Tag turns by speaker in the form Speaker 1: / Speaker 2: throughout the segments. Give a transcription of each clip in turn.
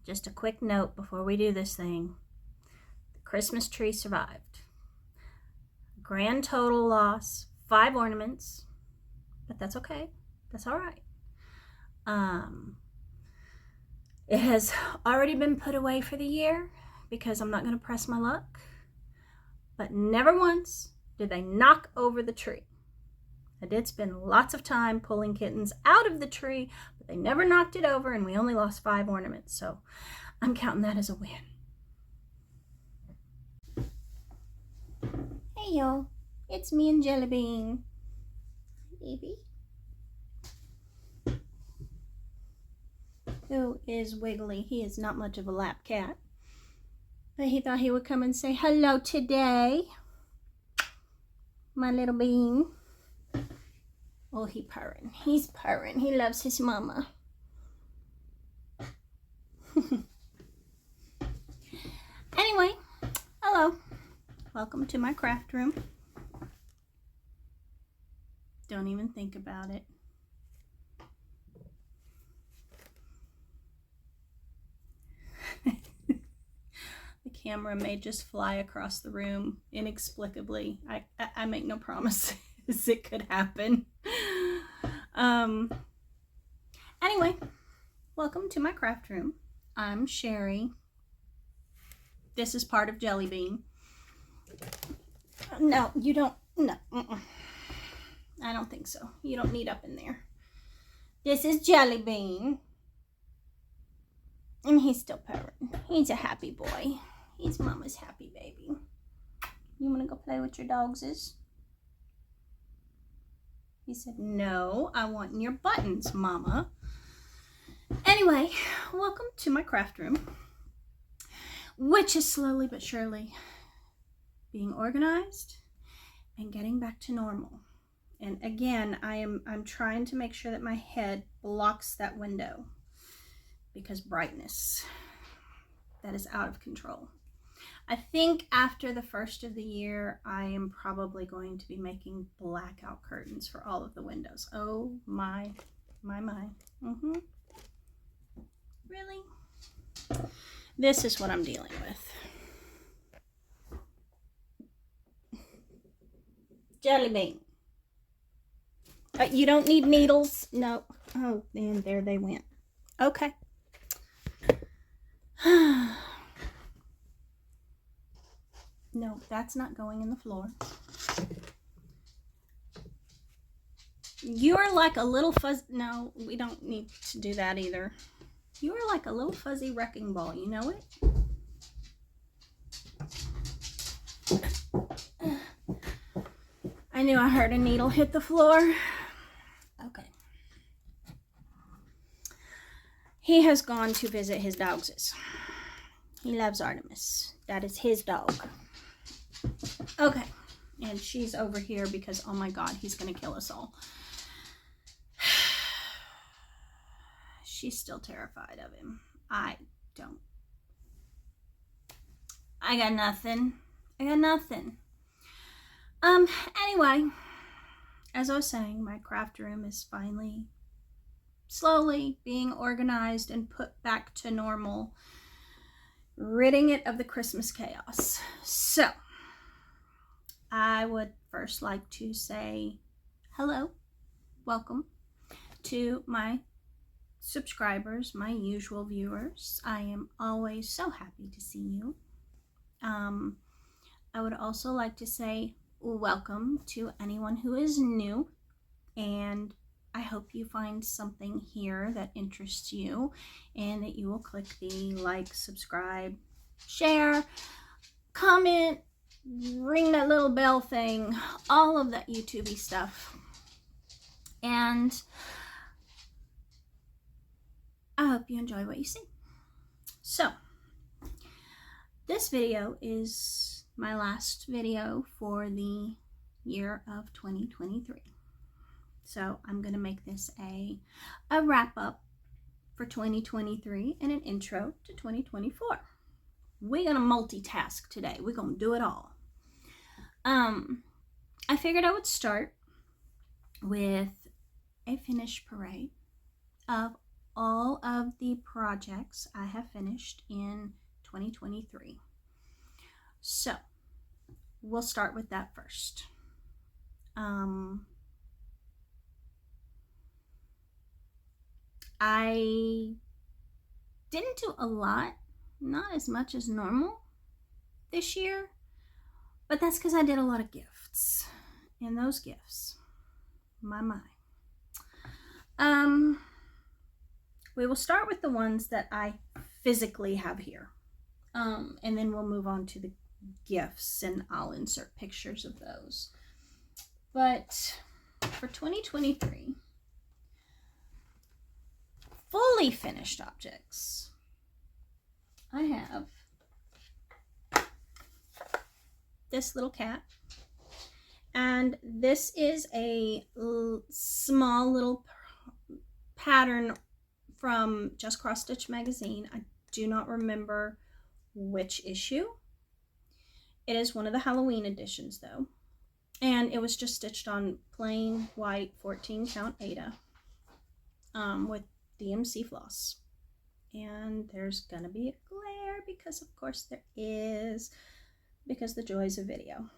Speaker 1: Just a quick note before we do this thing. The Christmas tree survived. Grand total loss, 5 ornaments, but that's okay. That's all right. It has already been put away for the year because I'm not going to press my luck. But never once did they knock over the tree. I did spend lots of time pulling kittens out of the tree, but they never knocked it over, and we only lost 5 ornaments. So I'm counting that as a win. Hey y'all, it's me and Jelly Bean. Baby. Who is Wiggly? He is not much of a lap cat, but he thought he would come and say hello today. My little bean. Oh, he's purring. He's purring. He loves his mama. Anyway, hello. Welcome to my craft room. Don't even think about it. The camera may just fly across the room inexplicably. I make no promises. It could happen. Anyway, welcome to my craft room. I'm Sherry. This is part of Jelly Bean. No, you don't. No. I don't think so. You don't need up in there. This is Jelly Bean. And he's still purring. He's a happy boy. He's mama's happy baby. You want to go play with your dogses? He said, no, I want your buttons, mama. Anyway, welcome to my craft room, which is slowly but surely being organized and getting back to normal. And again, I'm trying to make sure that my head blocks that window because brightness, that is out of control. I think after the first of the year, I am probably going to be making blackout curtains for all of the windows. Oh my. Really? This is what I'm dealing with. Jelly Bean. You don't need needles? No. Oh, and there they went. Okay. No, that's not going in the floor. You're like a little fuzz. No, we don't need to do that either. You are like a little fuzzy wrecking ball. You know it? I knew I heard a needle hit the floor. Okay. He has gone to visit his dogs. He loves Artemis. That is his dog. Okay. And she's over here because, oh my God, he's going to kill us all. She's still terrified of him. I got nothing. Anyway, as I was saying, my craft room is finally slowly being organized and put back to normal, ridding it of the Christmas chaos. So, I would first like to say hello, welcome to my subscribers, my usual viewers. I am always so happy to see you. I would also like to say welcome to anyone who is new, and I hope you find something here that interests you and that you will click the like, subscribe, share, comment, ring that little bell thing, all of that YouTube-y stuff. And I hope you enjoy what you see. So, this video is my last video for the year of 2023. So I'm going to make this a wrap up for 2023 and an intro to 2024. We're going to multitask today. We're going to do it all. I figured I would start with a finished parade of all of the projects I have finished in 2023. So we'll start with that first. I didn't do a lot, not as much as normal this year, but that's because I did a lot of gifts. And those gifts, my. We will start with the ones that I physically have here. And then we'll move on to the gifts, and I'll insert pictures of those. But for 2023, fully finished objects, I have this little cat. And this is a small little pattern from Just Cross Stitch magazine. I do not remember which issue. It is one of the Halloween editions though. And it was just stitched on plain white 14 count Aida with DMC floss. And there's gonna be a glare because of course there is, because the joys of video.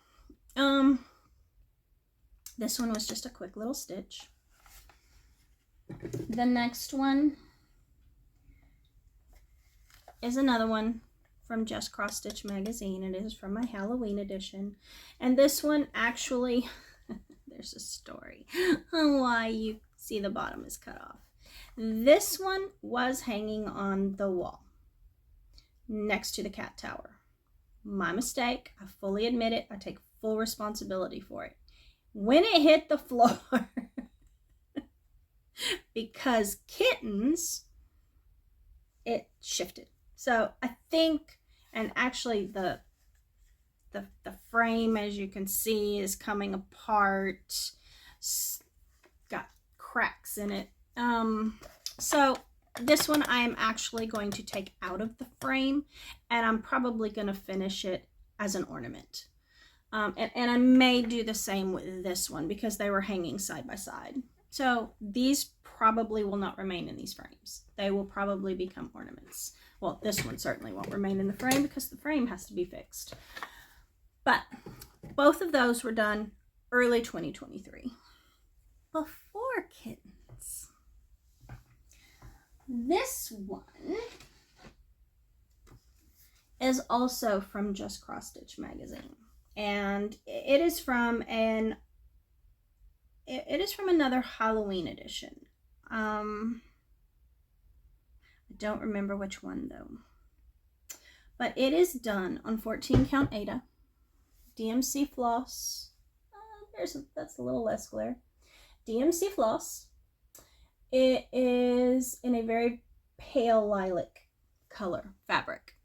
Speaker 1: This one was just a quick little stitch. The next one is another one from Just Cross Stitch magazine. It is from my Halloween edition. And this one actually, there's a story on why you see the bottom is cut off. This one was hanging on the wall next to the cat tower. My mistake. I fully admit it. I take full responsibility for it. When it hit the floor, because kittens, it shifted. So I think, and actually the frame, as you can see, is coming apart. Got cracks in it. So this one I am actually going to take out of the frame, and I'm probably going to finish it as an ornament. And I may do the same with this one because they were hanging side by side. So these probably will not remain in these frames. They will probably become ornaments. Well, this one certainly won't remain in the frame because the frame has to be fixed. But both of those were done early 2023. Before kittens. This one is also from Just Cross Stitch magazine. And it is from another Halloween edition. I don't remember which one though. But it is done on 14 count Aida, DMC floss. That's a little less glare. DMC floss. It is in a very pale lilac color fabric.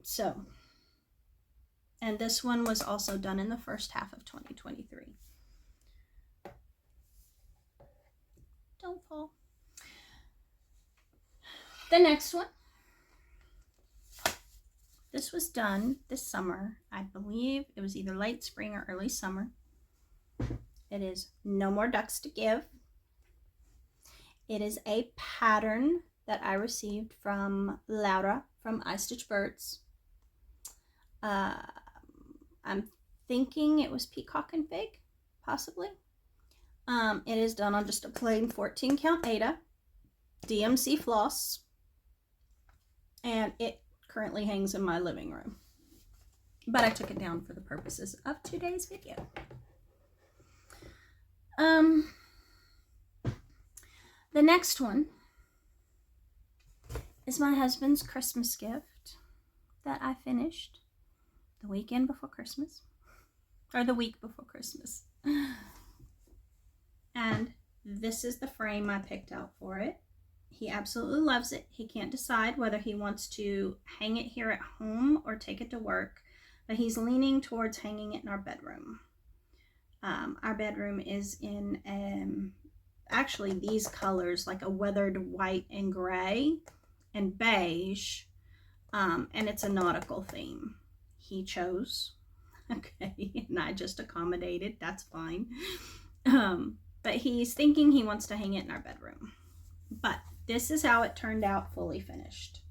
Speaker 1: So, and this one was also done in the first half of 2023. Don't fall. The next one. This was done this summer. I believe it was either late spring or early summer. It is No More Ducks to Give. It is a pattern that I received from Laura from I Stitch Birds. I'm thinking it was Peacock and Fig, possibly. It is done on just a plain 14 count Aida, DMC floss, and it currently hangs in my living room. But I took it down for the purposes of today's video. The next one is my husband's Christmas gift that I finished the weekend before Christmas, or the week before Christmas. And this is the frame I picked out for it. He absolutely loves it. He can't decide whether he wants to hang it here at home or take it to work, but he's leaning towards hanging it in our bedroom. Our bedroom is in actually these colors, like a weathered white and gray and beige, and it's a nautical theme. He chose, okay, and I just accommodated. That's fine. But he's thinking he wants to hang it in our bedroom. But this is how it turned out fully finished.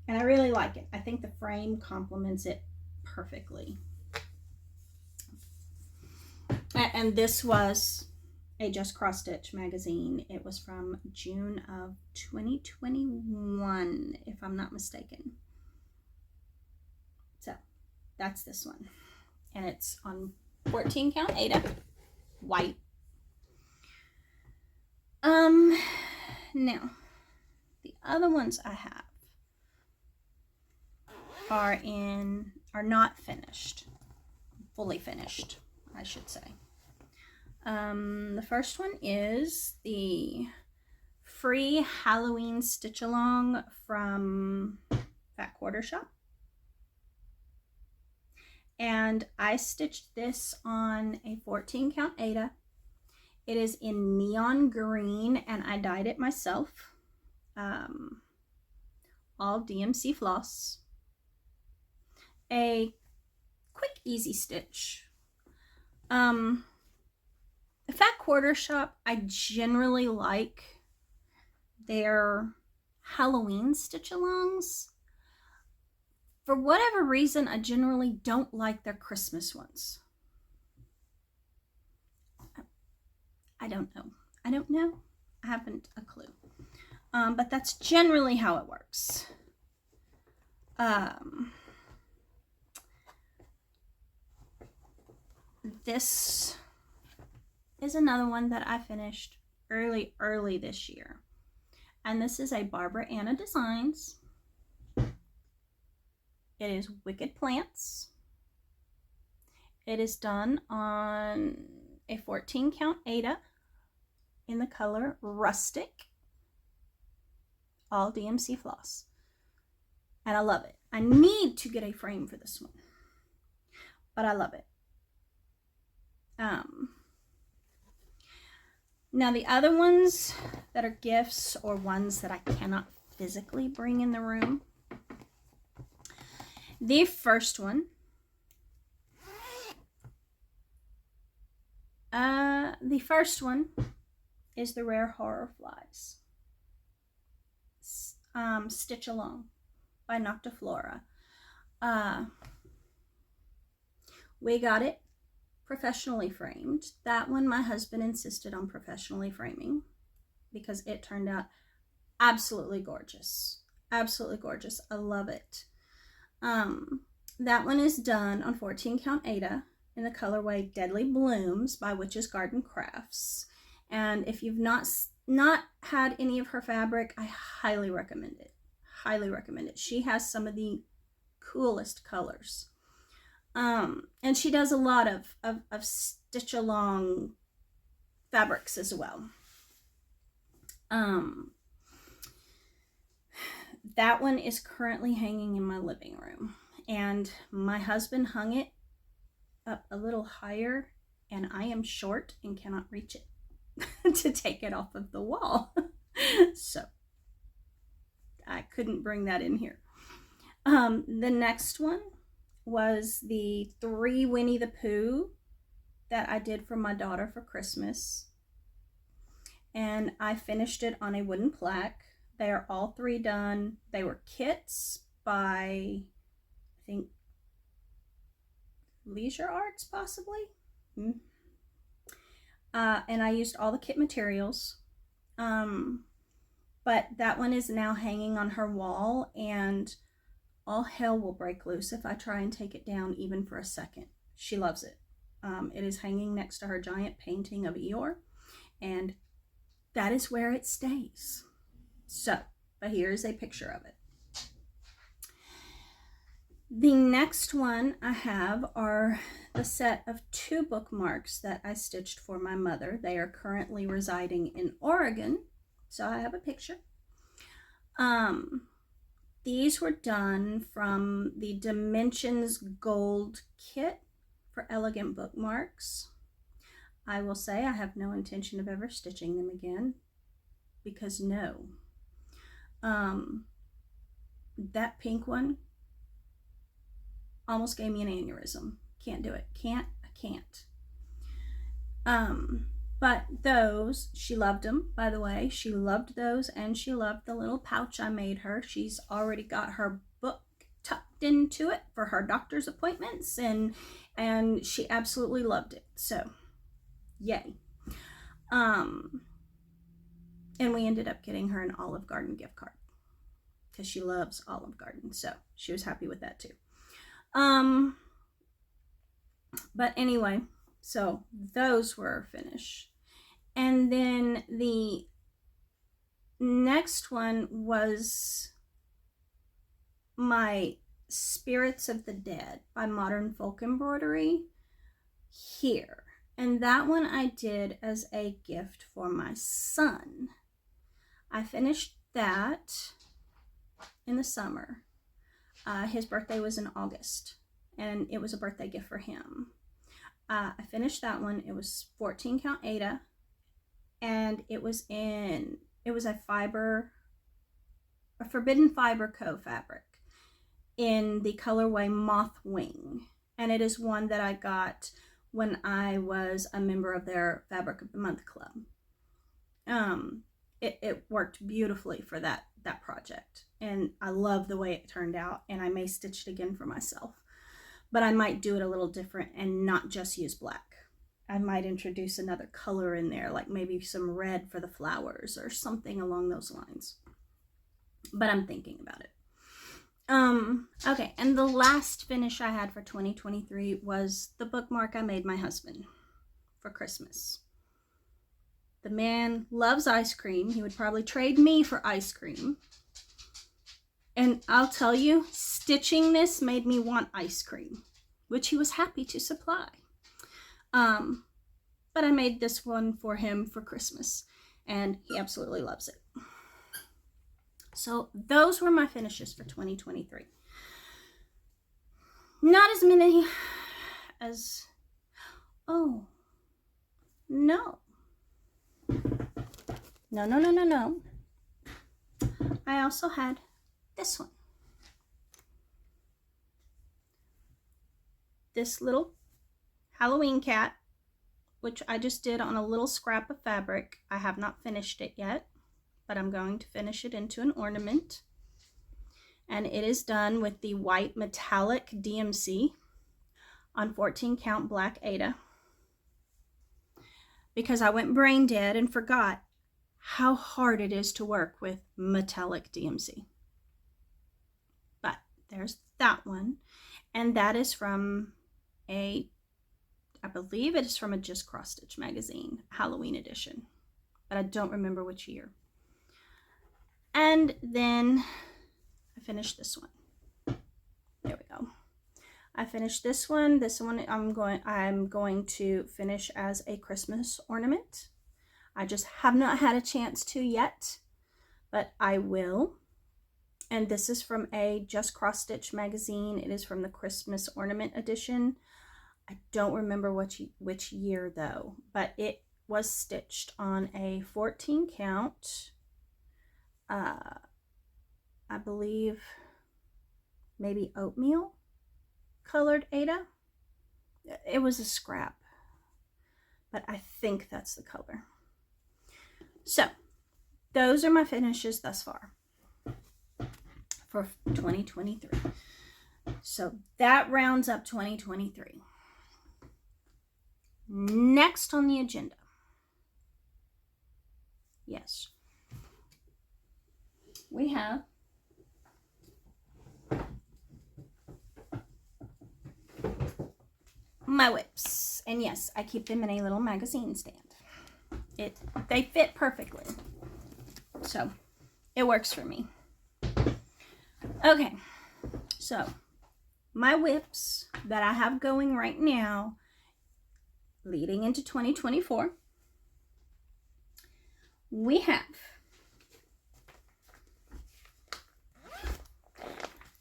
Speaker 1: And I really like it. I think the frame complements it perfectly. And this was a Just Cross Stitch magazine. It was from June of 2021, if I'm not mistaken. So that's this one. And it's on 14 count Aida, white. Now, the other ones I have are not finished, fully finished, I should say. The first one is the free Halloween stitch along from Fat Quarter Shop. And I stitched this on a 14 count Aida. It is in neon green and I dyed it myself. All DMC floss. A quick, easy stitch. The Fat Quarter Shop, I generally like their Halloween stitch alongs. For whatever reason, I generally don't like their Christmas ones. I don't know. I haven't a clue. But that's generally how it works. This is another one that I finished early this year. And this is a Barbara Anna Designs. It is Wicked Plants. It is done on a 14 count Aida in the color Rustic. All DMC floss. And I love it. I need to get a frame for this one. But I love it. Now the other ones that are gifts or ones that I cannot physically bring in the room. The first one, is the Rare Horror Flies. Stitch Along by Noctiflora. We got it professionally framed. That one my husband insisted on professionally framing because it turned out absolutely gorgeous. Absolutely gorgeous. I love it. That one is done on 14 count Aida in the colorway Deadly Blooms by Witch's Garden Crafts. And if you've not had any of her fabric, I highly recommend it. Highly recommend it. She has some of the coolest colors. And she does a lot of stitch along fabrics as well. That one is currently hanging in my living room, and my husband hung it up a little higher, and I am short and cannot reach it to take it off of the wall. So I couldn't bring that in here. The next one was the 3 Winnie the Pooh that I did for my daughter for Christmas. And I finished it on a wooden plaque. They are all 3 done. They were kits by, I think, Leisure Arts, possibly. And I used all the kit materials. But that one is now hanging on her wall, and all hell will break loose if I try and take it down even for a second. She loves it. It is hanging next to her giant painting of Eeyore, and that is where it stays. So, but here's a picture of it. The next one I have are the set of 2 bookmarks that I stitched for my mother. They are currently residing in Oregon, so I have a picture. These were done from the Dimensions Gold kit for Elegant Bookmarks. I will say I have no intention of ever stitching them again, because no. That pink one almost gave me an aneurysm. Can't do it. I can't. But those, she loved them, by the way. She loved those, and she loved the little pouch I made her. She's already got her book tucked into it for her doctor's appointments, and she absolutely loved it. So, yay. And we ended up getting her an Olive Garden gift card because she loves Olive Garden. So, she was happy with that too. But anyway, so those were finished. And then the next one was my Spirits of the Dead by Modern Folk Embroidery here. And that one I did as a gift for my son. I finished that in the summer. His birthday was in August, and it was a birthday gift for him. I finished that one. It was 14 count Aida, and it was a Forbidden Fiber Co. fabric in the colorway Moth Wing. And it is one that I got when I was a member of their Fabric of the Month Club. It worked beautifully for that project, and I love the way it turned out, and I may stitch it again for myself, but I might do it a little different and not just use black. I might introduce another color in there, like maybe some red for the flowers or something along those lines, but I'm thinking about it. Okay, and the last finish I had for 2023 was the bookmark I made my husband for Christmas. The man loves ice cream. He would probably trade me for ice cream. And I'll tell you, stitching this made me want ice cream, which he was happy to supply. But I made this one for him for Christmas, and he absolutely loves it. So those were my finishes for 2023. Not as many as, oh, no. No. I also had this one. This little Halloween cat, which I just did on a little scrap of fabric. I have not finished it yet, but I'm going to finish it into an ornament. And it is done with the white metallic DMC on 14 count black Aida, because I went brain dead and forgot how hard it is to work with metallic DMC. But there's that one, and that is from I believe it is from a Just Cross Stitch magazine, Halloween edition, but I don't remember which year. And then I finished this one. There we go. I finished this one. This one I'm going to finish as a Christmas ornament. I just have not had a chance to yet, but I will. And this is from a Just Cross Stitch magazine. It is from the Christmas ornament edition. I don't remember which year though, but it was stitched on a 14 count, I believe maybe oatmeal colored Aida. It was a scrap, but I think that's the color. So those are my finishes thus far for 2023. So that rounds up 2023. Next on the agenda, yes, we have my whips. And yes, I keep them in a little magazine stand. They fit perfectly, so it works for me. Okay, so my whips that I have going right now leading into 2024, we have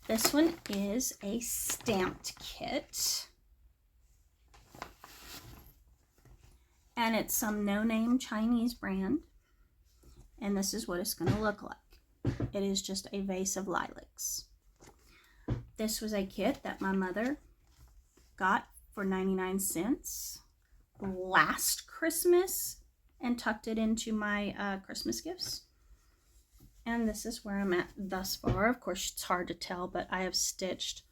Speaker 1: this one is a stamped kit, and it's some no-name Chinese brand, and this is what it's going to look like. It is just a vase of lilacs. This was a kit that my mother got for 99 cents last Christmas and tucked it into my Christmas gifts. And this is where I'm at thus far. Of course, it's hard to tell, but I have stitched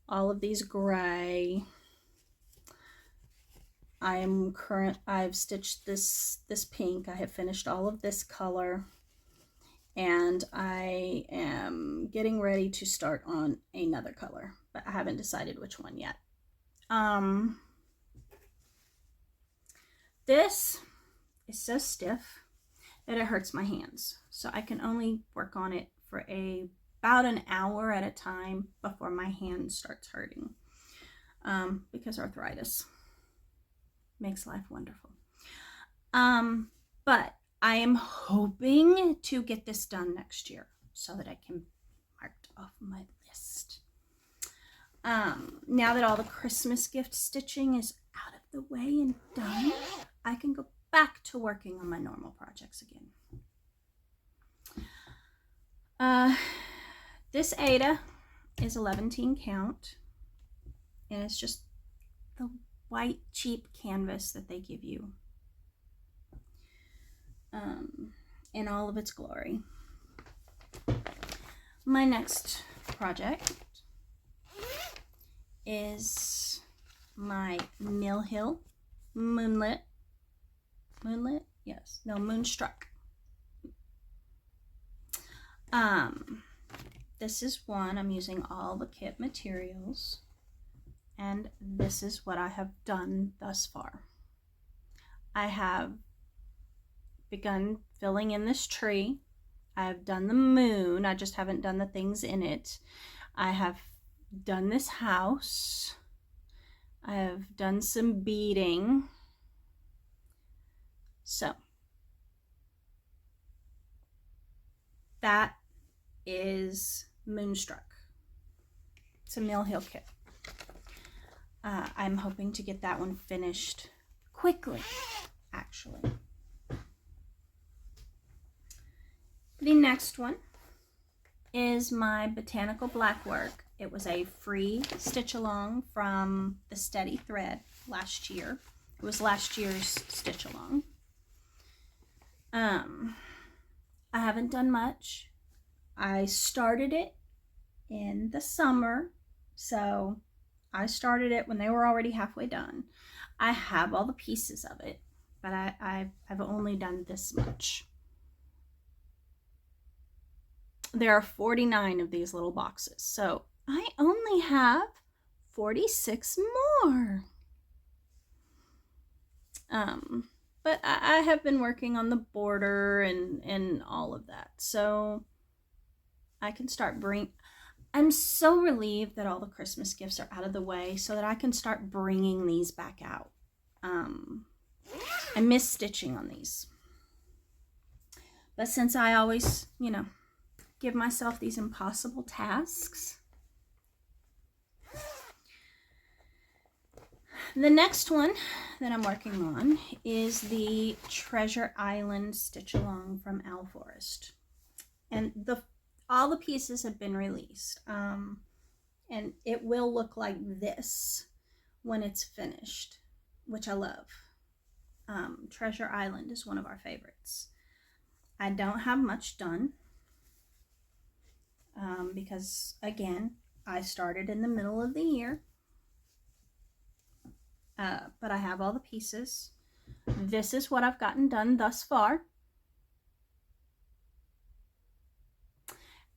Speaker 1: all of these gray. I've stitched this pink. I have finished all of this color. And I am getting ready to start on another color, but I haven't decided which one yet. This is so stiff that it hurts my hands. So I can only work on it for about an hour at a time before my hand starts hurting, because arthritis makes life wonderful. But I am hoping to get this done next year so that I can mark it off my list. Now that all the Christmas gift stitching is out of the way and done, I can go back to working on my normal projects again. This Ada is 11 count, and it's just the white cheap canvas that they give you in all of its glory. My next project is my Mill Hill Moonstruck. This is one I'm using all the kit materials, and this is what I have done thus far. I have begun filling in this tree. I have done the moon. I just haven't done the things in it. I have done this house. I have done some beading. So that is Moonstruck. It's a Mill Hill kit. I'm hoping to get that one finished quickly, actually. The next one is my Botanical Black Work. It was a free stitch along from the Steady Thread last year. It was last year's stitch along. I haven't done much. I started it in the summer, so I started it when they were already halfway done. I have all the pieces of it, but I've only done this much. There are 49 of these little boxes, so I only have 46 more. But I have been working on the border and all of that, so I can start I'm so relieved that all the Christmas gifts are out of the way so that I can start bringing these back out. I miss stitching on these, but since I always, give myself these impossible tasks. The next one that I'm working on is the Treasure Island Stitch Along from Owl Forest. And all the pieces have been released. And it will look like this when it's finished, which I love. Treasure Island is one of our favorites. I don't have much done. Because again, I started in the middle of the year, but I have all the pieces. This is what I've gotten done thus far,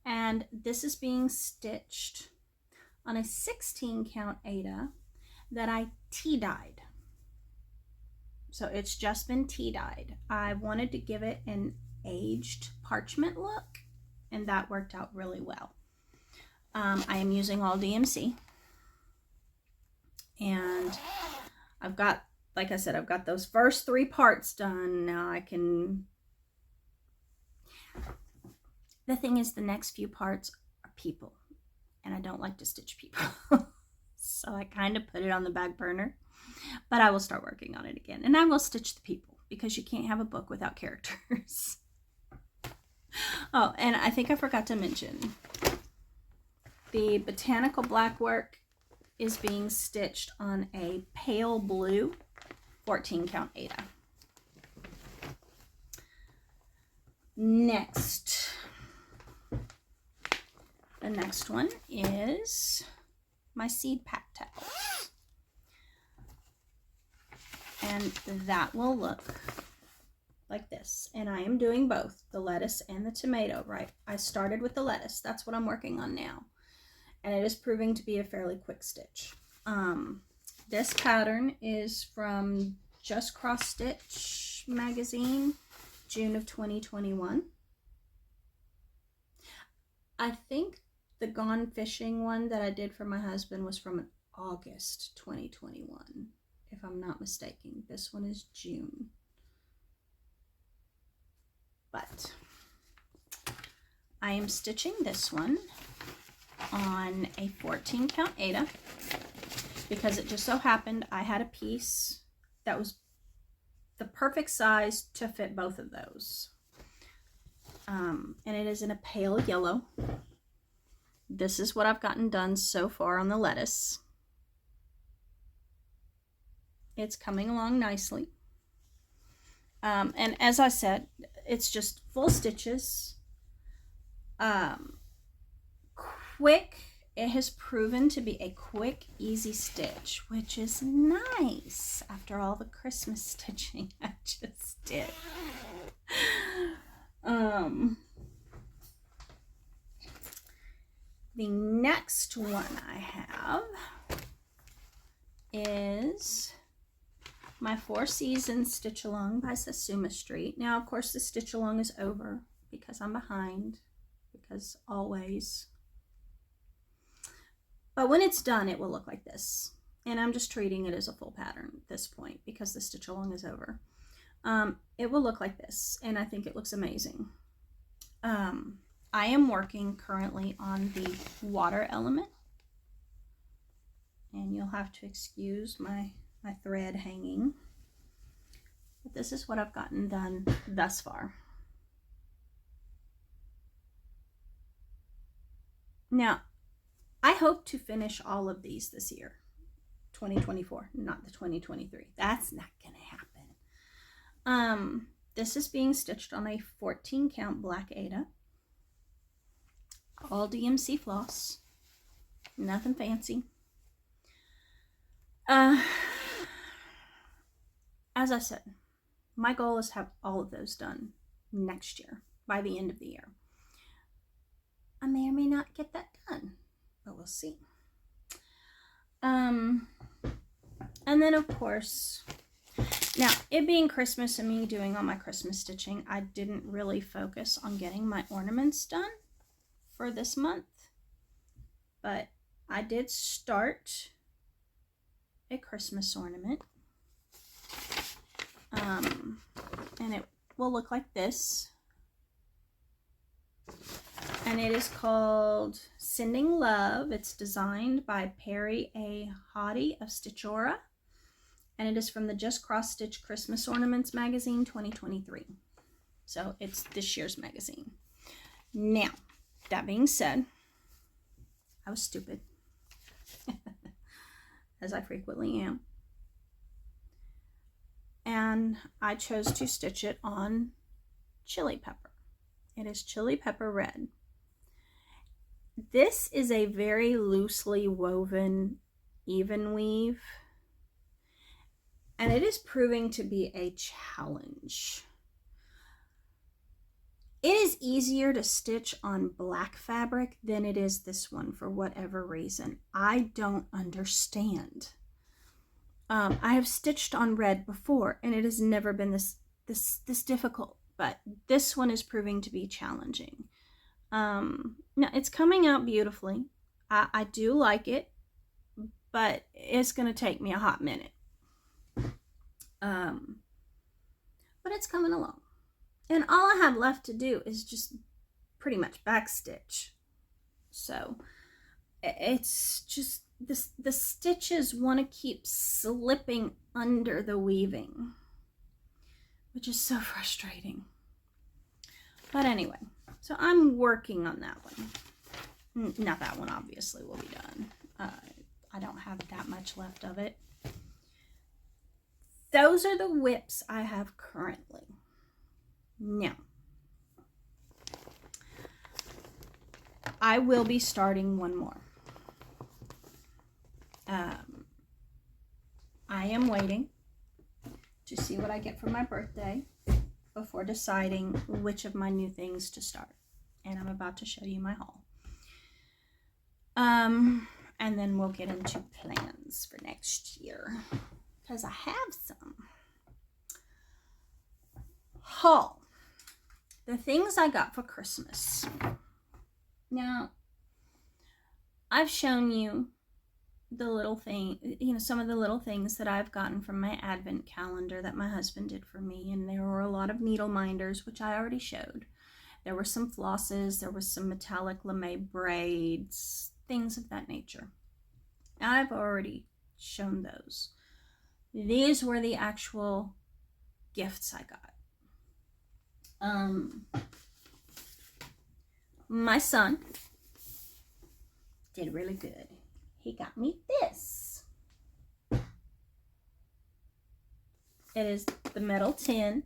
Speaker 1: and this is being stitched on a 16 count Ada that I tea-dyed. So it's just been tea-dyed. I wanted to give it an aged parchment look, and that worked out really well. I am using all DMC, and I've got, like I said, I've got those first 3 parts done. Now I can, the thing is, the next few parts are people, and I don't like to stitch people. So I kind of put it on the back burner, but I will start working on it again, and I will stitch the people because you can't have a book without characters. Oh, and I think I forgot to mention, the Botanical Black Work is being stitched on a pale blue 14 count Ada. Next, the next one is my seed pack towels. And that will look like this. And I am doing both the lettuce and the tomato, right? I started with the lettuce. That's what I'm working on now. And it is proving to be a fairly quick stitch. This pattern is from Just Cross Stitch magazine, June of 2021. I think the Gone Fishing one that I did for my husband was from August 2021, if I'm not mistaken. This one is June. But I am stitching this one on a 14 count Aida because it just so happened I had a piece that was the perfect size to fit both of those. And it is in a pale yellow. This is what I've gotten done so far on the lettuce. It's coming along nicely. And as I said, it's just full stitches. Quick. It has proven to be a quick, easy stitch, which is nice after all the Christmas stitching I just did. The next one I have is my Four Seasons Stitch Along by Satsuma Street. Now, of course, the stitch along is over because I'm behind, because always. But when it's done, it will look like this. And I'm just treating it as a full pattern at this point because the stitch along is over. It will look like this, and I think it looks amazing. I am working currently on the water element. And you'll have to excuse my thread hanging. But this is what I've gotten done thus far. Now, I hope to finish all of these this year, 2024, not the 2023. That's not going to happen. This is being stitched on a 14 count black Aida. All DMC floss. Nothing fancy. As I said, my goal is to have all of those done next year, by the end of the year. I may or may not get that done, but we'll see. And then, of course, now, it being Christmas and me doing all my Christmas stitching, I didn't really focus on getting my ornaments done for this month. But I did start a Christmas ornament. And it will look like this. And it is called Sending Love. It's designed by Perry A. Hottie of Stitchora. And it is from the Just Cross Stitch Christmas Ornaments magazine 2023. So it's this year's magazine. Now, that being said, I was stupid. As I frequently am. And I chose to stitch it on chili pepper. It is chili pepper red. This is a very loosely woven even weave. And it is proving to be a challenge. It is easier to stitch on black fabric than it is this one for whatever reason. I don't understand. I have stitched on red before and it has never been this difficult, but this one is proving to be challenging. Now it's coming out beautifully. I do like it, but it's going to take me a hot minute. But it's coming along. And all I have left to do is just pretty much backstitch. So it's just the stitches want to keep slipping under the weaving, which is so frustrating. But anyway, so I'm working on that one. Not that one, obviously, will be done. I don't have that much left of it. Those are the whips I have currently. Now, I will be starting one more. I am waiting to see what I get for my birthday before deciding which of my new things to start. And I'm about to show you my haul. And then we'll get into plans for next year, because I have some. Haul. The things I got for Christmas. Now, I've shown you the little thing, some of the little things that I've gotten from my advent calendar that my husband did for me. And there were a lot of needle minders, which I already showed. There were some flosses, there was some metallic lame braids, things of that nature. I've already shown those. These were the actual gifts I got. My son did really good. He got me this. It is the metal tin,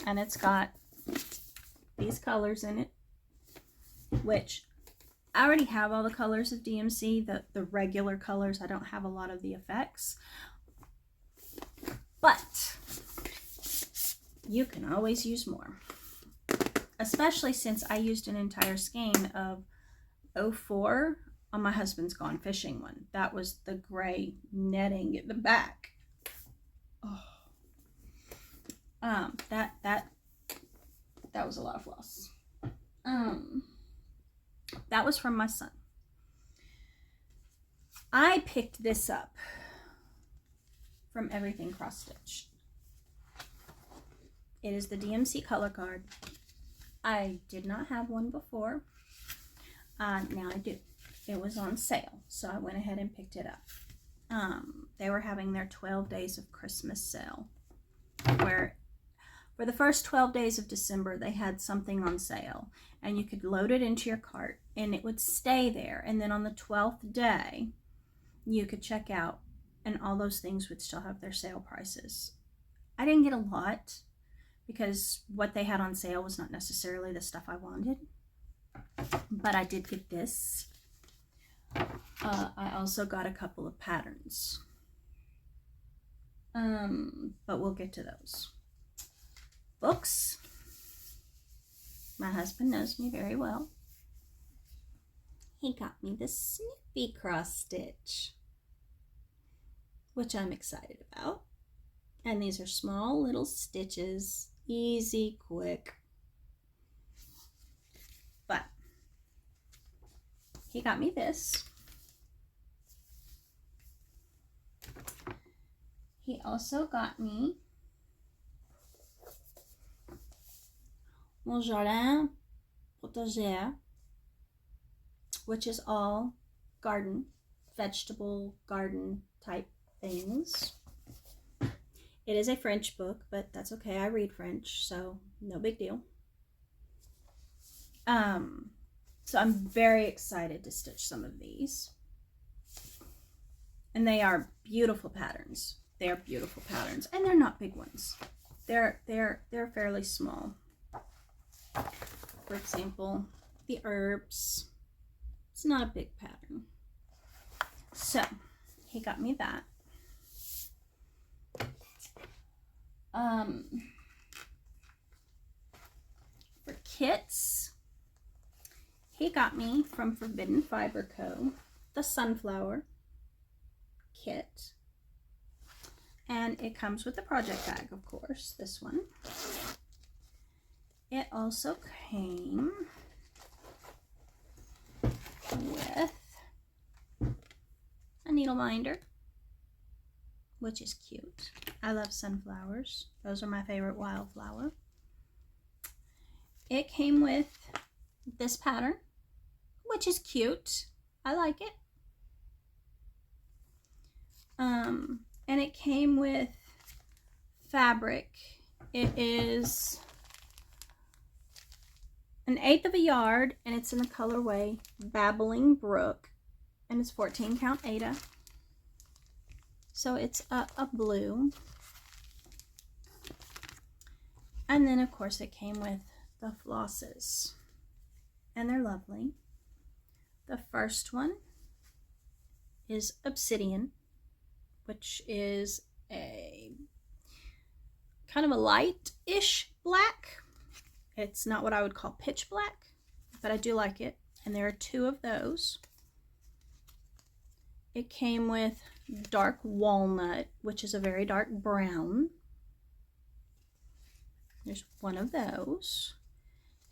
Speaker 1: and it's got these colors in it, which I already have all the colors of DMC, the regular colors. I don't have a lot of the effects, but you can always use more, especially since I used an entire skein of 04 on my husband's Gone Fishing one. That was the gray netting at the back. Oh. That was a lot of floss. That was from my son. I picked this up from Everything Cross Stitch. It is the DMC color card. I did not have one before. Now I do. It was on sale, so I went ahead and picked it up. They were having their 12 days of Christmas sale, where for the first 12 days of December, they had something on sale, and you could load it into your cart, and it would stay there. And then on the 12th day, you could check out, and all those things would still have their sale prices. I didn't get a lot, because what they had on sale was not necessarily the stuff I wanted. But I did get this. I also got a couple of patterns. But we'll get to those. Books. My husband knows me very well. He got me the Snoopy cross stitch, which I'm excited about. And these are small little stitches, easy, quick. But he got me this. He also got me Mon Jardin Protégé, which is all garden, vegetable garden type things. It is a French book, but that's okay. I read French, so no big deal. So I'm very excited to stitch some of these. And they are beautiful patterns. They are beautiful patterns, and they're not big ones. They're fairly small. For example, the herbs. It's not a big pattern. So he got me that. For kits, he got me from Forbidden Fiber Co. the Sunflower kit. And it comes with the project bag, of course, this one. It also came with a needle minder, which is cute. I love sunflowers. Those are my favorite wildflower. It came with this pattern, which is cute. I like it. And it came with fabric. It is 1/8 of a yard, and it's in the colorway Babbling Brook, and it's 14 count Aida. So it's a blue. And then of course it came with the flosses. and they're lovely. The first one is Obsidian, which is a kind of a light-ish black. It's not what I would call pitch black, but I do like it. And there are 2 of those. It came with dark walnut, which is a very dark brown. There's 1 of those.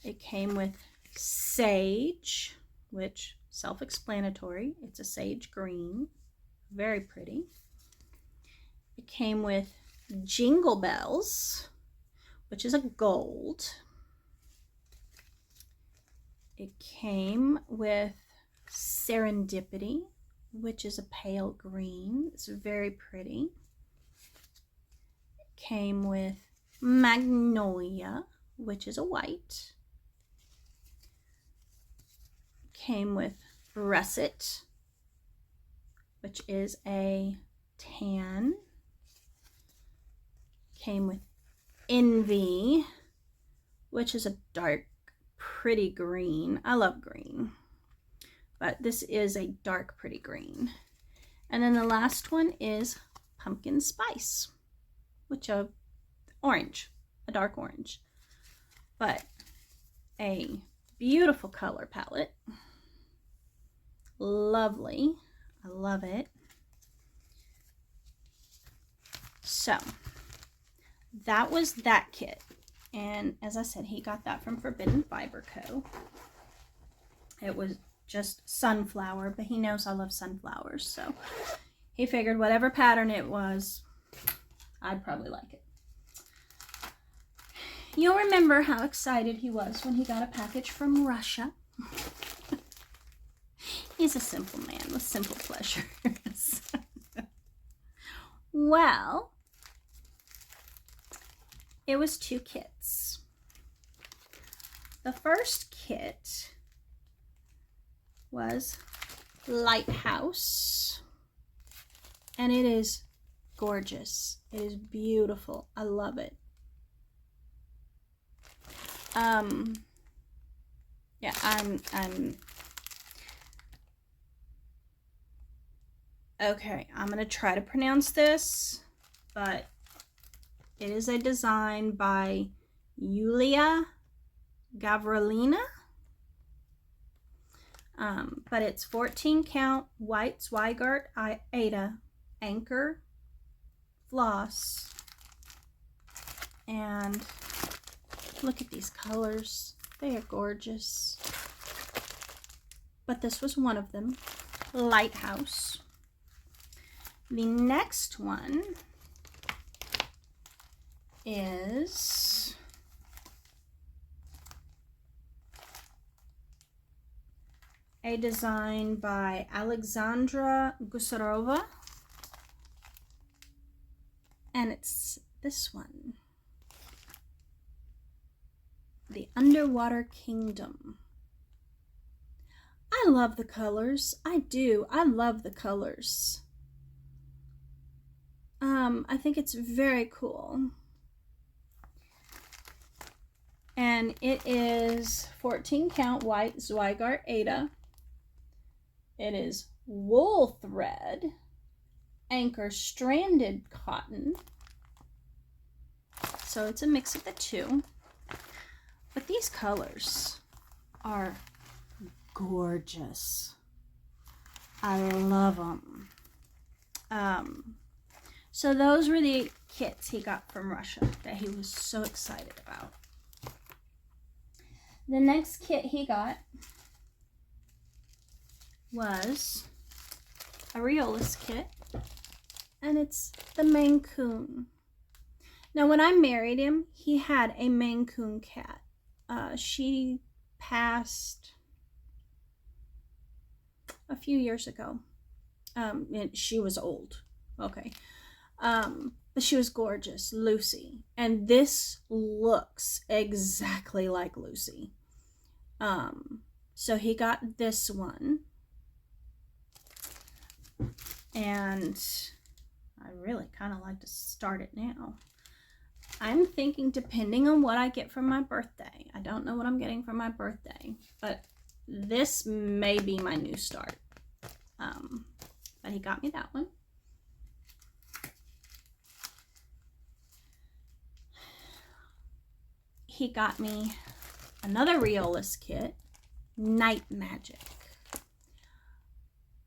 Speaker 1: It came with sage, which self-explanatory. It's a sage green, very pretty. It came with Jingle Bells, which is a gold. It came with Serendipity, which is a pale green. It's very pretty. It came with Magnolia, which is a white. It came with Russet, which is a tan. Came with Envy, which is a dark, pretty green. I love green, but this is a dark, pretty green. And then the last one is Pumpkin Spice, which is orange, a dark orange, but a beautiful color palette. Lovely. I love it. So that was that kit. And as I said, he got that from Forbidden Fiber Co. It was just sunflower, but he knows I love sunflowers, so he figured whatever pattern it was, I'd probably like it. You'll remember how excited he was when he got a package from Russia. He's a simple man with simple pleasures. Well, it was 2 kits. The first kit was Lighthouse, and it is gorgeous. It is beautiful. I love it. Yeah, okay, I'm gonna try to pronounce this, but it is a design by Yulia Gavrilina. But it's 14 count white Zweigart Ada anchor floss. And look at these colors. They are gorgeous. But this was one of them. Lighthouse. The next one is a design by Alexandra Gusarova, and it's this one, The Underwater Kingdom. I love the colors. I do. I love the colors. I think it's very cool. And it is 14 count white Zweigart Ada. It is wool thread, anchor stranded cotton. So it's a mix of the 2. But these colors are gorgeous. I love them. So those were the kits he got from Russia that he was so excited about. The next kit he got was a Riolis kit, and it's the Maine Coon. Now, when I married him, he had a Maine Coon cat. She passed a few years ago. And she was old. Okay. But she was gorgeous, Lucy. And this looks exactly like Lucy. So he got this one. And I really kind of like to start it now. I'm thinking depending on what I get for my birthday. I don't know what I'm getting for my birthday, but this may be my new start. But he got me that one. He got me another Riolis kit, Night Magic.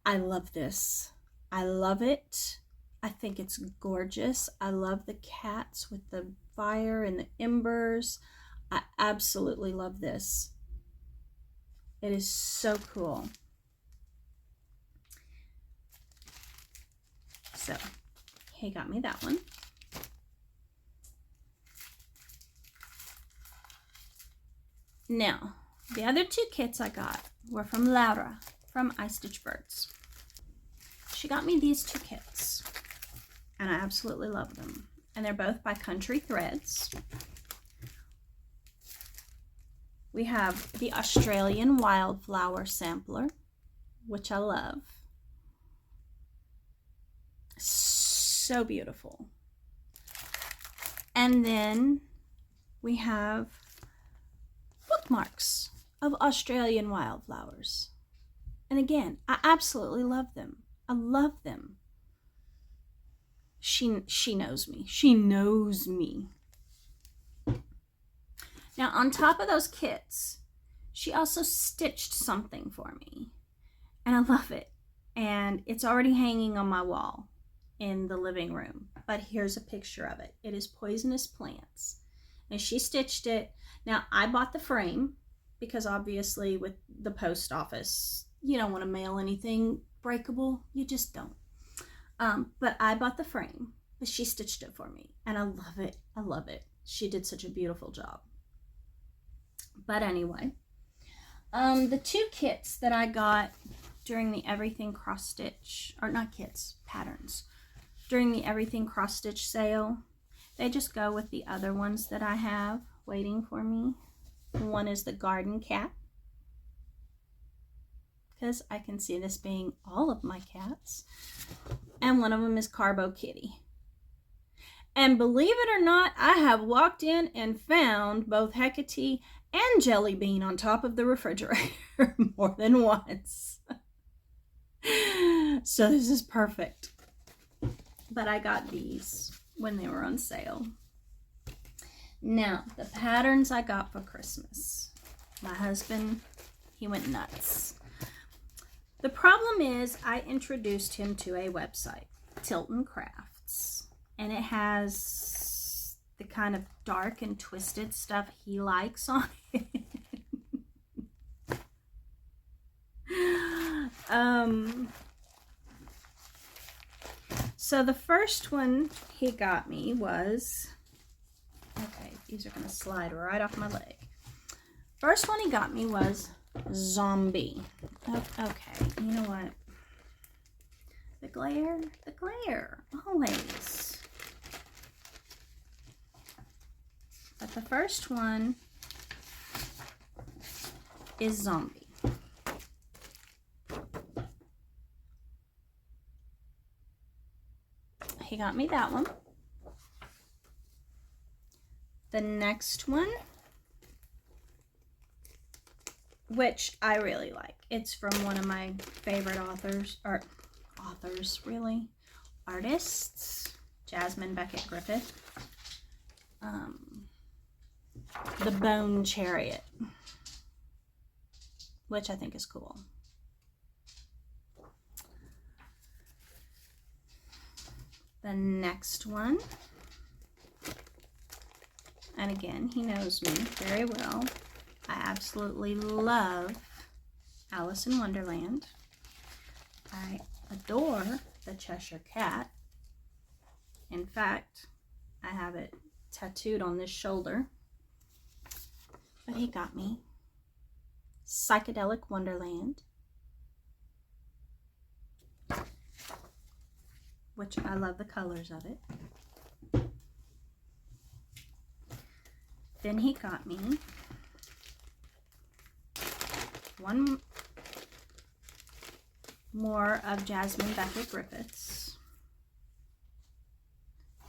Speaker 1: I love this. I love it. I think it's gorgeous. I love the cats with the fire and the embers. I absolutely love this. It is so cool. So he got me that one. Now, the other two kits I got were from Laura from I Stitch Birds. She got me these two kits, and I absolutely love them. And they're both by Country Threads. We have the Australian Wildflower Sampler, which I love. So beautiful. And then we have bookmarks of Australian wildflowers. And again, I absolutely love them. I love them. She knows me. She knows me. Now, on top of those kits, she also stitched something for me. And I love it. And it's already hanging on my wall in the living room. But here's a picture of it. It is Poisonous Plants. And she stitched it. Now, I bought the frame because obviously with the post office, you don't want to mail anything breakable. You just don't. But I bought the frame, but she stitched it for me. And I love it. I love it. She did such a beautiful job. But anyway, the two kits that I got during the Everything Cross Stitch, or not kits, patterns, during the Everything Cross Stitch sale, they just go with the other ones that I have waiting for me. One is the Garden Cat, because I can see this being all of my cats. And one of them is Carbo Kitty. And believe it or not, I have walked in and found both Hecate and Jelly Bean on top of the refrigerator more than once. So this is perfect. But I got these when they were on sale. Now, the patterns I got for Christmas. My husband, he went nuts. The problem is I introduced him to a website, Tilton Crafts, and it has the kind of dark and twisted stuff he likes on it. So the first one he got me was, okay, these are going to slide right off my leg. First one he got me was Zombie. Okay, you know what? The glare, always. But the first one is Zombie. He got me that one. The next one, which I really like. It's from one of my favorite artists, Jasmine Beckett Griffith. The Bone Chariot, which I think is cool. The next one, and again, he knows me very well. I absolutely love Alice in Wonderland. I adore the Cheshire Cat. In fact, I have it tattooed on this shoulder. But he got me Psychedelic Wonderland, which I love the colors of it. Then he got me one more of Jasmine Beckett Griffiths,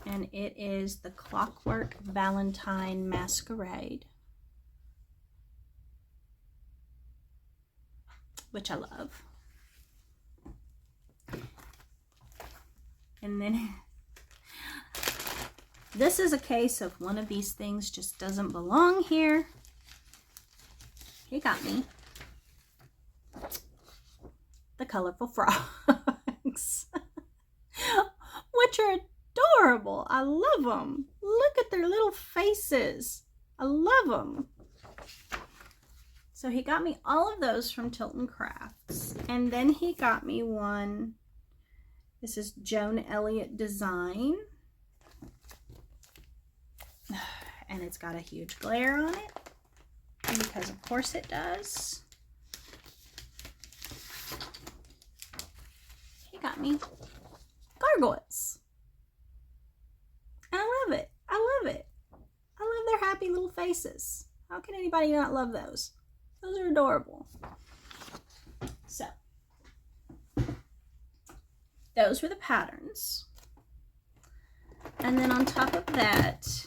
Speaker 1: and it is the Clockwork Valentine Masquerade. which I love. And then this is a case of one of these things just doesn't belong here. He got me the colorful frogs, which are adorable. I love them. Look at their little faces. I love them. So he got me all of those from Tilton Crafts. And then he got me one. This is Joan Elliott Design. And it's got a huge glare on it, because of course it does. He got me gargoyles. And I love it. I love it. I love their happy little faces. How can anybody not love those? Those are adorable. So, those were the patterns. And then on top of that,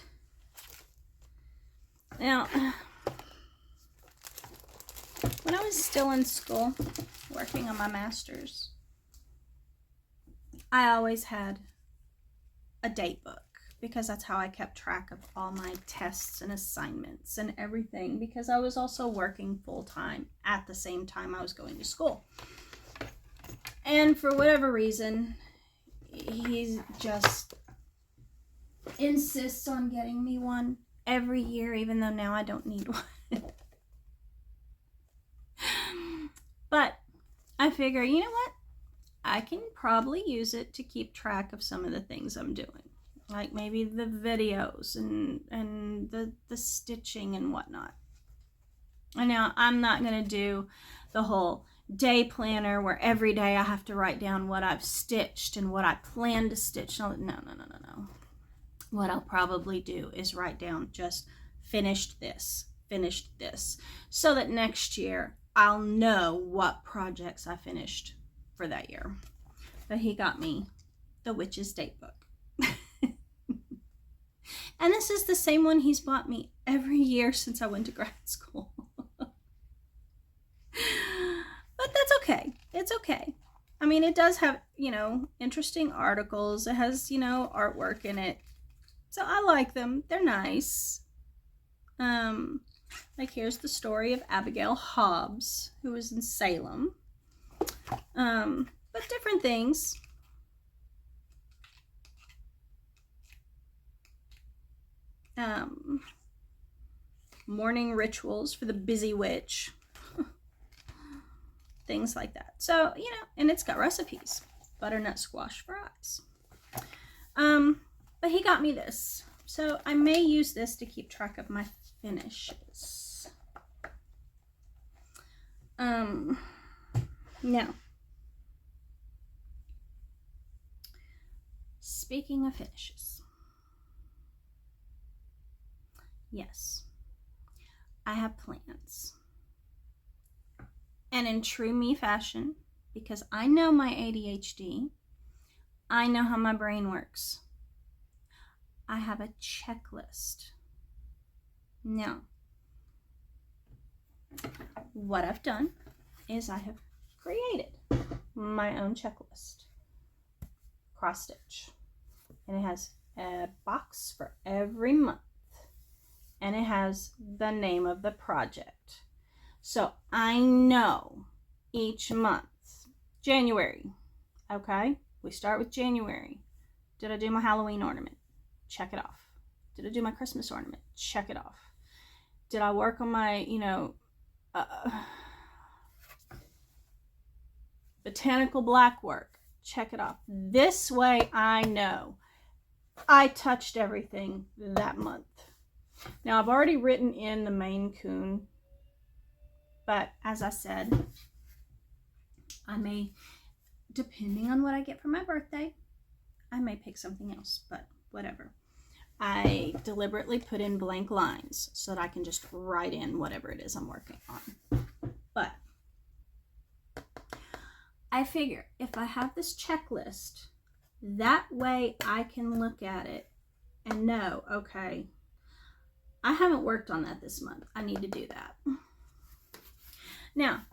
Speaker 1: now, when I was still in school, working on my master's, I always had a date book, because that's how I kept track of all my tests and assignments and everything, because I was also working full-time at the same time I was going to school. And for whatever reason, he just insists on getting me one every year, even though now I don't need one. But I figure, you know what? I can probably use it to keep track of some of the things I'm doing. Like maybe the videos and the stitching and whatnot. And now I'm not going to do the whole day planner where every day I have to write down what I've stitched and what I plan to stitch. No. What I'll probably do is write down just finished this, so that next year I'll know what projects I finished for that year. But he got me the Witch's Date Book. And this is the same one he's bought me every year since I went to grad school. But that's okay. It's okay. I mean, it does have, interesting articles. It has, artwork in it. So I like them. They're nice. Like here's the story of Abigail Hobbs, who was in Salem. But different things. Morning rituals for the busy witch. Things like that. So, and it's got recipes. Butternut squash fries. But he got me this. So I may use this to keep track of my finishes. Now, speaking of finishes, yes, I have plans. And in true me fashion, because I know my ADHD, I know how my brain works, I have a checklist. Now, what I've done is I have created my own checklist. Cross stitch. And it has a box for every month. And it has the name of the project. So I know each month. January. Okay? We start with January. Did I do my Halloween ornament? Check it off. Did I do my Christmas ornament? Check it off. Did I work on my, botanical black work? Check it off. This way I know I touched everything that month. Now I've already written in the Maine Coon, but as I said, I may, depending on what I get for my birthday, I may pick something else, but whatever. I deliberately put in blank lines so that I can just write in whatever it is I'm working on. But I figure if I have this checklist, that way I can look at it and know, okay, I haven't worked on that this month. I need to do that. Now,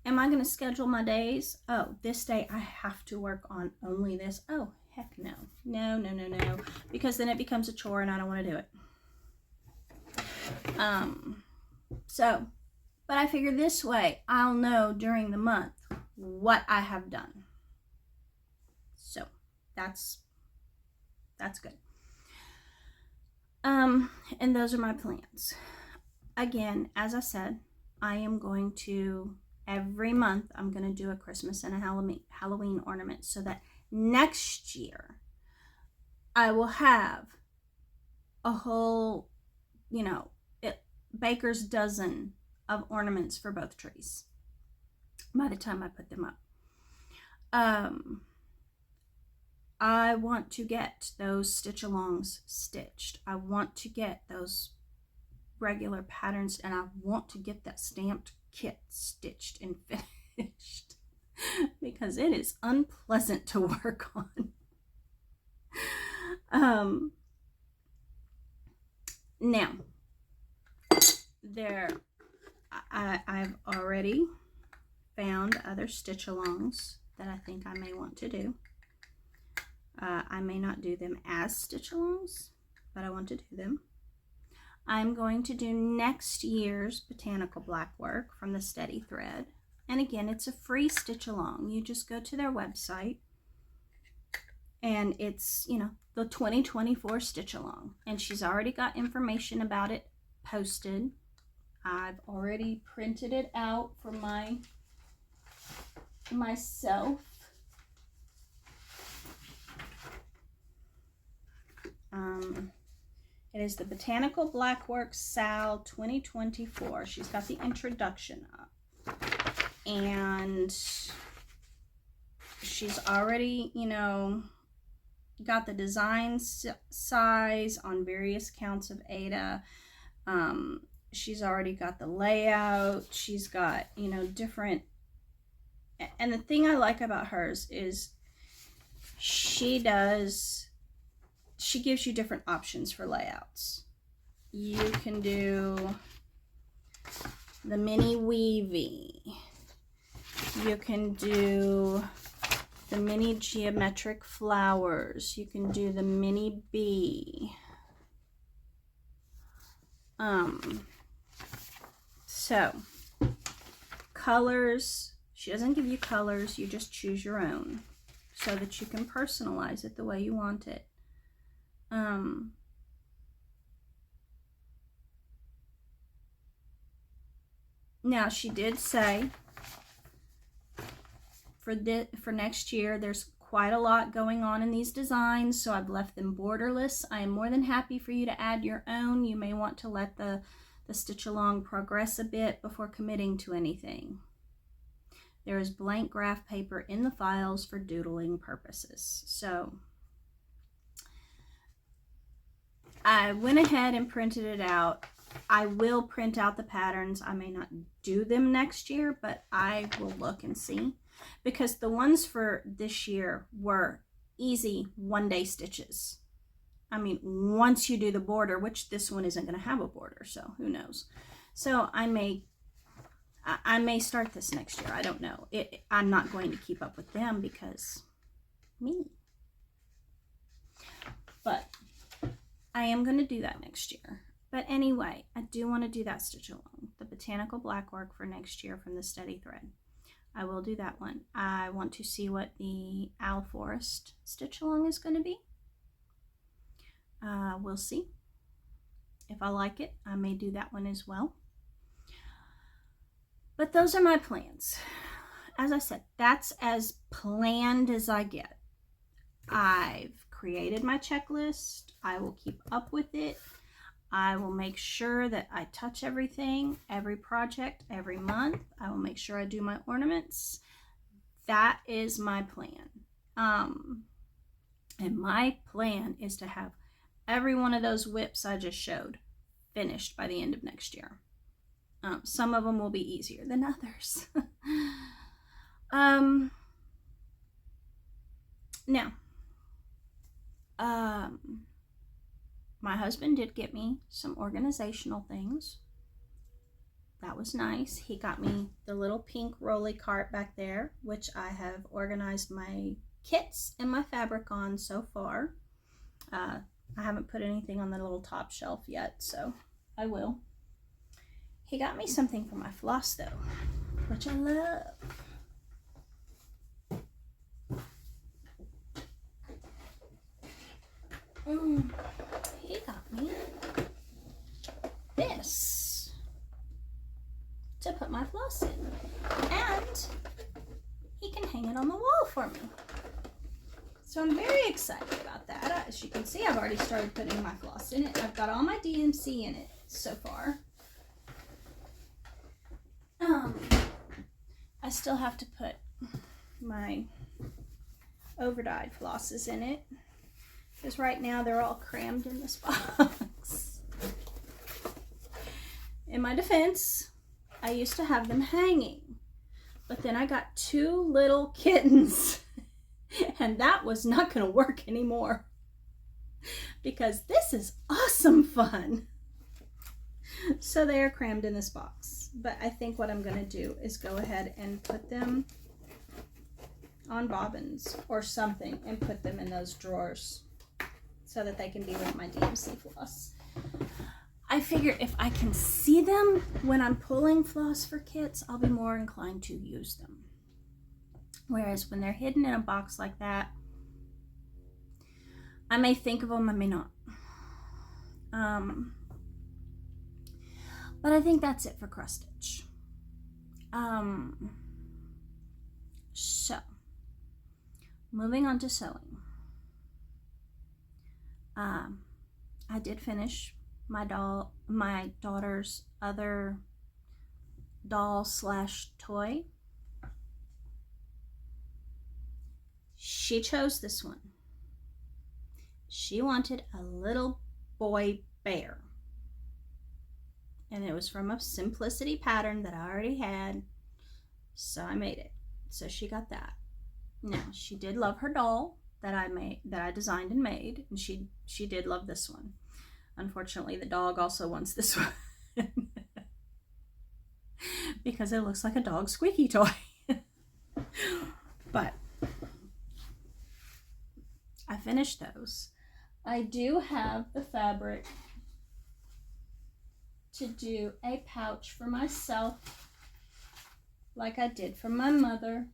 Speaker 1: am I going to schedule my days? Oh, this day I have to work on only this. Oh, heck no. No, no, no, no. Because then it becomes a chore and I don't want to do it. But I figure this way I'll know during the month what I have done. So that's good. And those are my plans. Again, as I said, I am going to, every month, I'm going to do a Christmas and a Halloween ornament so that next year I will have a whole, baker's dozen of ornaments for both trees by the time I put them up. I want to get those stitch-alongs stitched. I want to get those regular patterns, and I want to get that stamped kit stitched and finished because it is unpleasant to work on. Now, I've already found other stitch-alongs that I think I may want to do. I may not do them as stitch-alongs, but I want to do them. I'm going to do next year's botanical black work from the Steady Thread. And again, it's a free stitch-along. You just go to their website, and it's, the 2024 stitch-along. And she's already got information about it posted. I've already printed it out for myself. It is the Botanical Blackwork Sal 2024. She's got the introduction up. And she's already, got the design size on various counts of Ada. She's already got the layout. She's got, different. And the thing I like about hers is she gives you different options for layouts. You can do the mini weavy. You can do the mini geometric flowers. You can do the mini bee. So colors, she doesn't give you colors, you just choose your own so that you can personalize it the way you want it. Now she did say for next year there's quite a lot going on in these designs, so I've left them borderless. I am more than happy for you to add your own. You may want to let the stitch along progress a bit before committing to anything. There is blank graph paper in the files for doodling purposes. So I went ahead and printed it out. I will print out the patterns. I may not do them next year, but I will look and see, because the ones for this year were easy one-day stitches. I mean, once you do the border, which this one isn't going to have a border, so who knows. So I may start this next year. I don't know. I'm not going to keep up with them because me. But I am going to do that next year. But anyway, I do want to do that stitch along, the Botanical Black Work for next year from the Steady Thread. I will do that one. I want to see what the Owl Forest stitch along is going to be. We'll see. If I like it, I may do that one as well. But those are my plans. As I said, that's as planned as I get. I've created my checklist. I will keep up with it. I will make sure that I touch everything, every project, every month. I will make sure I do my ornaments. That is my plan. And my plan is to have every one of those whips I just showed finished by the end of next year. Some of them will be easier than others. Now, my husband did get me some organizational things. that was nice. He got me the little pink rolly cart back there, which I have organized my kits and my fabric on so far. I haven't put anything on the little top shelf yet, so I will. He got me something for my floss though, which I love. He got me this to put my floss in, and he can hang it on the wall for me. So I'm very excited about that. As you can see, I've already started putting my floss in it. I've got all my DMC in it so far. I still have to put my overdyed flosses in it, because right now they're all crammed in this box. In my defense, I used to have them hanging, but then I got 2 little kittens and that was not going to work anymore, because this is awesome fun. So they are crammed in this box, but I think what I'm going to do is go ahead and put them on bobbins or something and put them in those drawers so that they can be with my DMC floss. I figure if I can see them when I'm pulling floss for kits, I'll be more inclined to use them. Whereas when they're hidden in a box like that, I may think of them, I may not. But I think that's it for cross stitch. So, moving on to sewing. I did finish my daughter's other doll / toy. She chose this one. She wanted a little boy bear. And it was from a Simplicity pattern that I already had, so I made it. So she got that. Now, she did love her doll that I designed and made, and she did love this one. Unfortunately, the dog also wants this one because it looks like a dog squeaky toy. But I finished those. I do have the fabric to do a pouch for myself, like I did for my mother.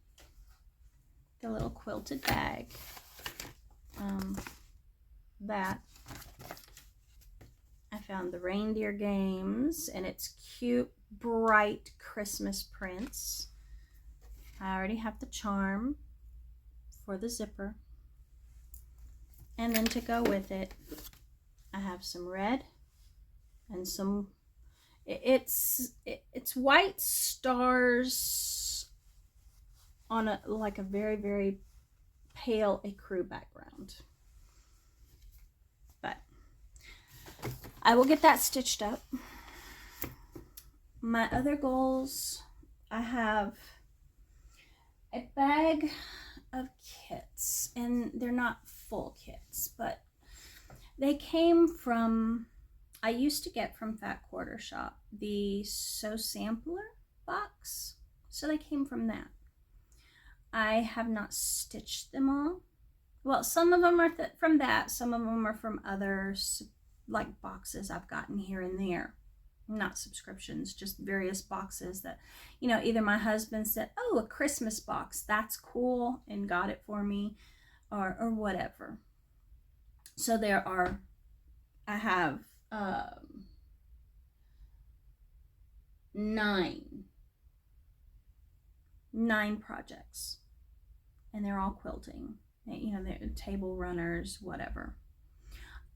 Speaker 1: The little quilted bag. That I found the reindeer games, and it's cute, bright Christmas prints. I already have the charm for the zipper. And then to go with it, I have some red and some, it's white stars on a very, very pale ecru background. But I will get that stitched up. My other goals, I have a bag of kits, and they're not full kits, but they came from, I used to get from Fat Quarter Shop the Sew Sampler box, so they came from that. I have not stitched them all. Well, some of them are from that, some of them are from others, like boxes I've gotten here and there. Not subscriptions, just various boxes that, you know, either my husband said, oh, a Christmas box, that's cool, and got it for me, or whatever. So there are, I have 9 projects, and they're all quilting. You know, they're table runners, whatever.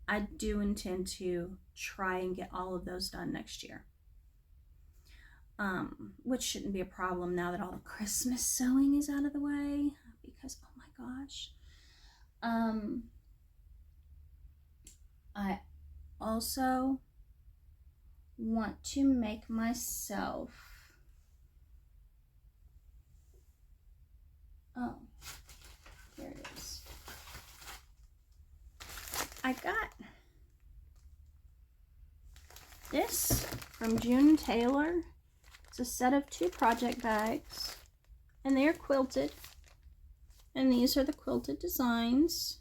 Speaker 1: I do intend to try and get all of those done next year, which shouldn't be a problem now that all the Christmas sewing is out of the way, because oh my gosh. I also want to make myself, oh, here it is. I got this from June Taylor. It's a set of 2 project bags, and they are quilted. And these are the quilted designs.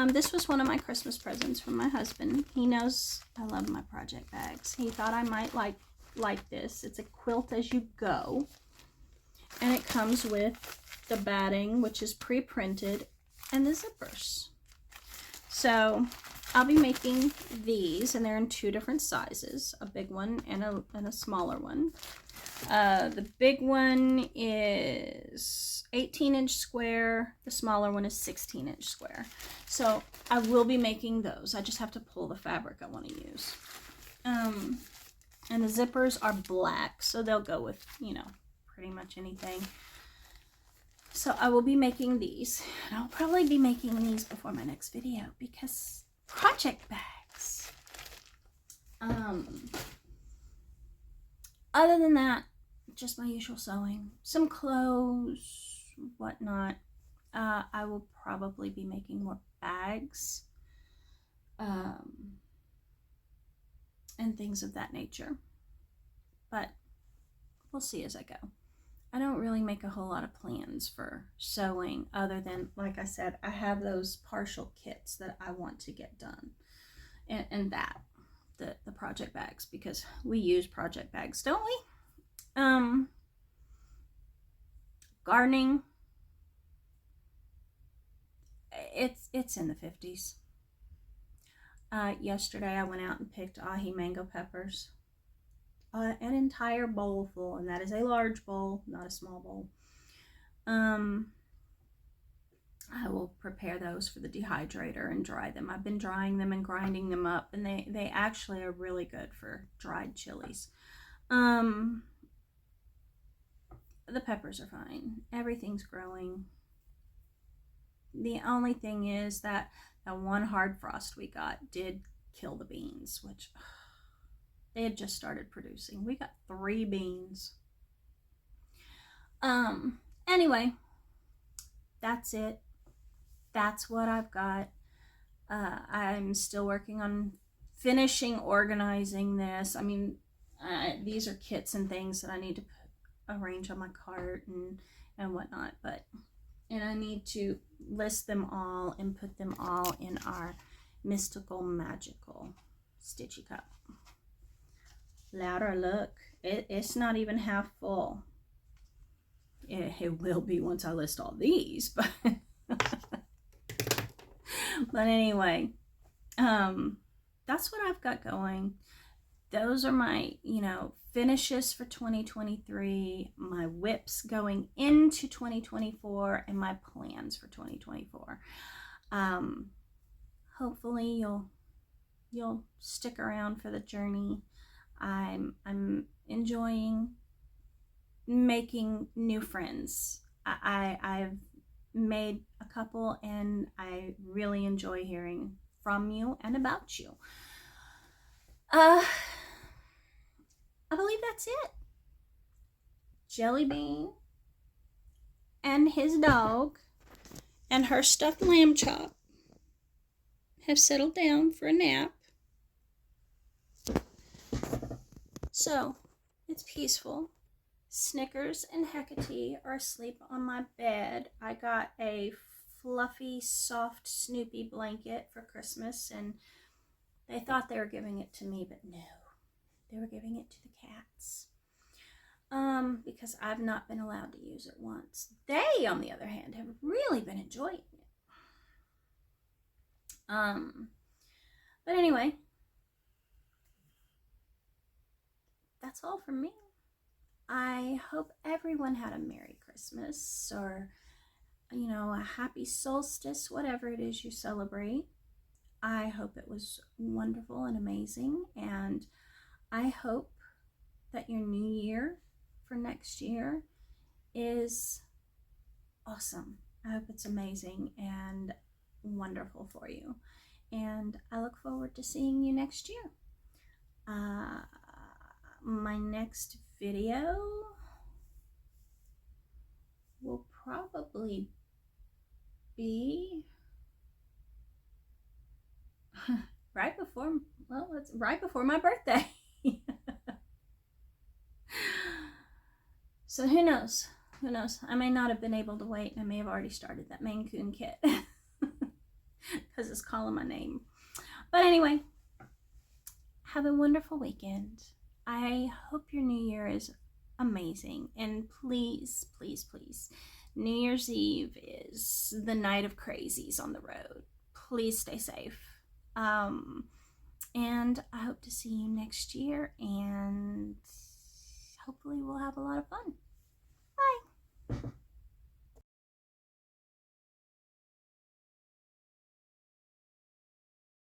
Speaker 1: This was one of my Christmas presents from my husband. He knows I love my project bags. He thought I might like this. It's a quilt as you go. And it comes with the batting, which is pre-printed, and the zippers. So I'll be making these, and they're in 2 different sizes, a big one and a smaller one. The big one is 18-inch square. The smaller one is 16-inch square. So I will be making those. I just have to pull the fabric I want to use. And the zippers are black, so they'll go with, you know, pretty much anything. So I will be making these. And I'll probably be making these before my next video because project bags. Other than that, just my usual sewing, some clothes, whatnot. I will probably be making more bags, and things of that nature, but we'll see as I go. I don't really make a whole lot of plans for sewing other than, like I said, I have those partial kits that I want to get done, and the project bags, because we use project bags, don't we? Gardening, it's in the 50s. Yesterday I went out and picked ahi mango peppers, an entire bowl full, and that is a large bowl, not a small bowl. I will prepare those for the dehydrator and dry them. I've been drying them and grinding them up, and they actually are really good for dried chilies. The peppers are fine. Everything's growing. The only thing is that one hard frost we got did kill the beans, which they had just started producing. We got 3 beans. Anyway, that's it. That's what I've got. I'm still working on finishing organizing this. I mean, these are kits and things that I need to arrange on my cart and whatnot, and I need to list them all and put them all in our mystical magical stitchy cup. Louder, look, it's not even half full. It will be once I list all these, but but anyway, that's what I've got going. Those are my, finishes for 2023, my whips going into 2024, and my plans for 2024. Hopefully you'll stick around for the journey. I'm enjoying making new friends. I've made a couple, and I really enjoy hearing from you and about you. I believe that's it. Jelly Bean and his dog and her stuffed lamb chop have settled down for a nap. So it's peaceful. Snickers and Hecate are asleep on my bed. I got a fluffy, soft Snoopy blanket for Christmas, and they thought they were giving it to me, but no. They were giving it to the cats, because I've not been allowed to use it once. They, on the other hand, have really been enjoying it. But anyway, that's all from me. I hope everyone had a Merry Christmas, or, a happy solstice, whatever it is you celebrate. I hope it was wonderful and amazing, and I hope that your new year for next year is awesome. I hope it's amazing and wonderful for you. And I look forward to seeing you next year. My next video will probably be right before my birthday. So who knows? Who knows? I may not have been able to wait. I may have already started that Maine Coon kit because it's calling my name. But anyway, have a wonderful weekend. I hope your New Year is amazing. And please, please, please, New Year's Eve is the night of crazies on the road. Please stay safe. And I hope to see you next year, and hopefully we'll have a lot of fun. Bye.